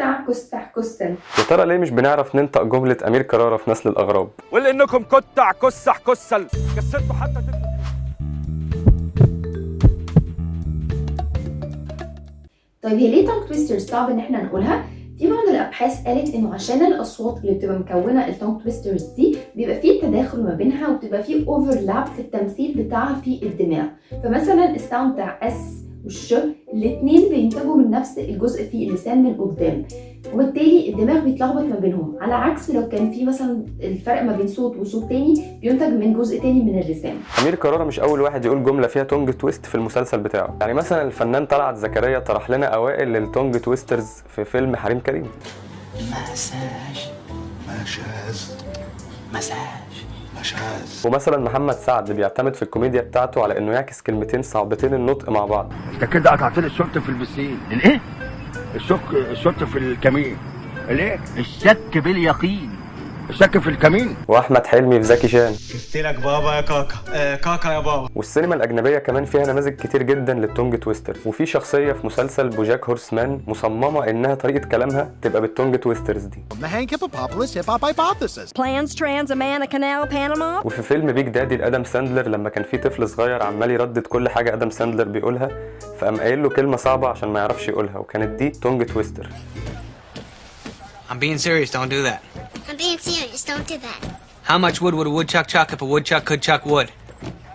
كتع كسح كسل. يا ترى ليه مش بنعرف ننطق جملة أمير كرارة في نسل الأغراب؟ ولأنكم كتع كسح كسل كسرتوا حتى طيب هي ليه تونج تويسترز صعب ان احنا نقولها؟ في بعض الابحاث قالت انه عشان الاصوات اللي بتبقى مكونه التونج تويسترز دي بيبقى فيه تداخل ما بينها وبتبقى فيه اوفرلاب في التمثيل بتاعها في الدماغ. فمثلا الساوند بتاع اس والش الاثنين بينتجوا من نفس الجزء في اللسان من قدام، وبالتالي الدماغ بيتلخبط ما بينهم، على عكس لو كان في مثلا الفرق ما بين صوت وصوت تاني بينتج من جزء تاني من اللسان. أمير كرارة مش أول واحد يقول جملة فيها تونج تويست في المسلسل بتاعه، يعني مثلا الفنان طلعت زكريا طرح لنا أوائل للتونج تويسترز في فيلم حريم كريم. مساج. ومثلا محمد سعد بيعتمد في الكوميديا بتاعته على إنه يعكس كلمتين صعبتين النطق مع بعض. انت كده قطعت لي الشورت في البسين. الايه؟ الشورت في الكمين. الايه؟ الشك باليقين. الشك في الكمين. واحمد حلمي في زكي شان. قلت لك بابا يا كاكا. كاكا يا بابا. والسينما الاجنبيه كمان فيها نماذج كتير جدا للتونج تويسترز، وفي شخصيه في مسلسل بوجاك هورسمان مصممه انها طريقه كلامها تبقى بالتونج تويسترز دي. وفي فيلم بيج دادي لادم ساندلر لما كان في طفل صغير عمال يردد كل حاجه ادم ساندلر بيقولها، فقام قايل له كلمه صعبه عشان ما يعرفش يقولها، وكانت دي تونج تويستر. I'm being serious, don't do that. I'm being serious, don't do that. How much wood would a woodchuck chuck if a woodchuck could chuck wood?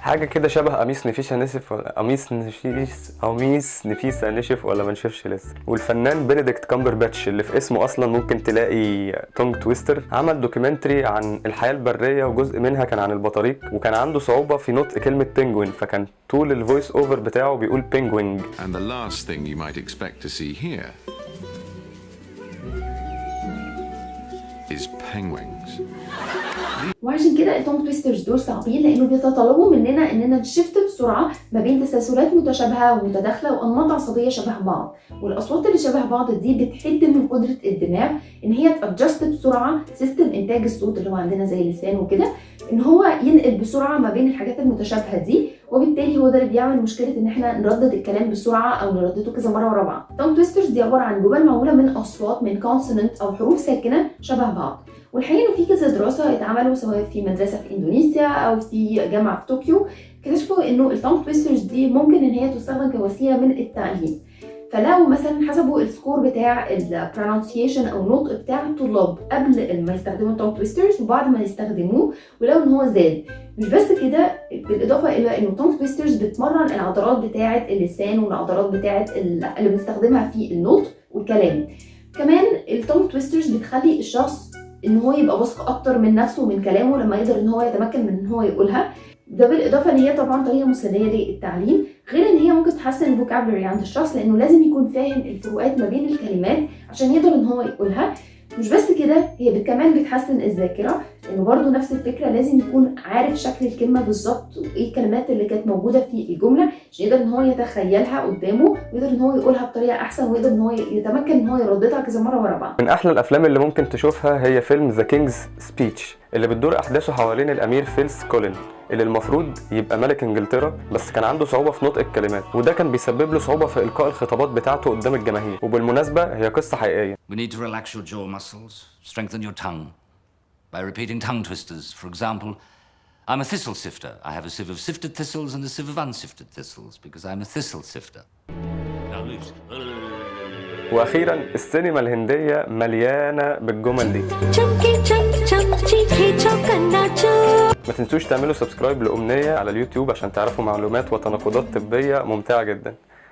حاجة كده شبه قميص نفيسة نشف ولا قميص نفيسة نشف ولا ما نشفش لسه. والفنان بنديكت كامبرباتش اللي في اسمه اصلا ممكن تلاقي تونج تويستر عمل دوكيومنتري عن الحياة البرية، وجزء منها كان عن البطاريق، وكان عنده صعوبة في نطق كلمة بينجوين، فكان طول الفويس اوفر بتاعه بيقول بينجوينج. And the last thing you might expect to see here is penguins. وعشان كده التونج تويسترز دول صعبين لانه بيتطلبوا مننا اننا نشفت بسرعه ما بين تسلسلات متشابهه ومتداخله وانماط عصبيه شبه بعض، والاصوات اللي شبه بعض دي بتحد من قدره الدماغ ان هي تادجست بسرعه سيستم انتاج الصوت اللي هو عندنا زي اللسان وكده، ان هو ينقل بسرعه ما بين الحاجات المتشابهه دي، وبالتالي هو ده اللي بيعمل مشكله ان احنا نردد الكلام بسرعه او نردده كذا مره ورا بعض. التونج تويسترز دي عباره عن جمل معموله من اصوات من كونسوننت او حروف ساكنه شبه بعض، والحقيقه انه في كذا دراسه اتعملوا سواء في مدرسه في اندونيسيا او في جامعه في طوكيو اكتشفوا انه التونج تويسترز دي ممكن ان هي تستخدم كوسيله من التعليم. فلو مثلا حسبوا السكور بتاع البرونسيشن او النطق بتاع الطلاب قبل ما يستخدموا التونج تويسترز وبعد ما يستخدموه، ولو ان هو زاد. مش بس كده، بالاضافه الى انه التونج تويسترز بتمرن العضلات بتاعه اللسان والعضلات بتاعه اللي بنستخدمها في النطق والكلام. كمان التونج تويسترز بتخلي الشخص ان هو يبقى واثق اكتر من نفسه ومن كلامه لما يقدر ان هو يتمكن من ان هو يقولها. ده بالاضافه ان هي طبعا طريقه مسليه للتعليم، غير ان هي ممكن تحسن الفوكابلري عند الشخص لانه لازم يكون فاهم الفروقات ما بين الكلمات عشان يقدر ان هو يقولها. مش بس كده، هي كمان بتحسن الذاكره لانه برضو نفس الفكره، لازم يكون عارف شكل الكلمه بالظبط وايه الكلمات اللي كانت موجوده في الجمله عشان يقدر ان هو يتخيلها قدامه ويقدر ان هو يقولها بطريقه احسن ويقدر ان هو يتمكن ان هو يرددها كذا مره ورا بعض. من احلى الافلام اللي ممكن تشوفها هي فيلم ذا كينجز سبيتش اللي بتدور احداثه حوالين الامير فيلس كولين اللي المفروض يبقى ملك انجلترا، بس كان عنده صعوبه في نطق الكلمات، وده كان بيسبب له صعوبه في القاء الخطابات بتاعته قدام الجماهير. وبالمناسبه هي قصه حقيقيه. We need to relax your jaw muscles, strengthen your tongue by repeating tongue twisters. For example, I'm a thistle sifter. I have a sieve of sifted thistles and a sieve of unsifted thistles because I'm a thistle sifter. Now loose. واخيرا السينما الهنديه مليانه بالجمل دي. ما تنسوش تعملوا سبسكرايب لأمنية على اليوتيوب عشان تعرفوا معلومات وتناقضات طبية ممتعة جدا.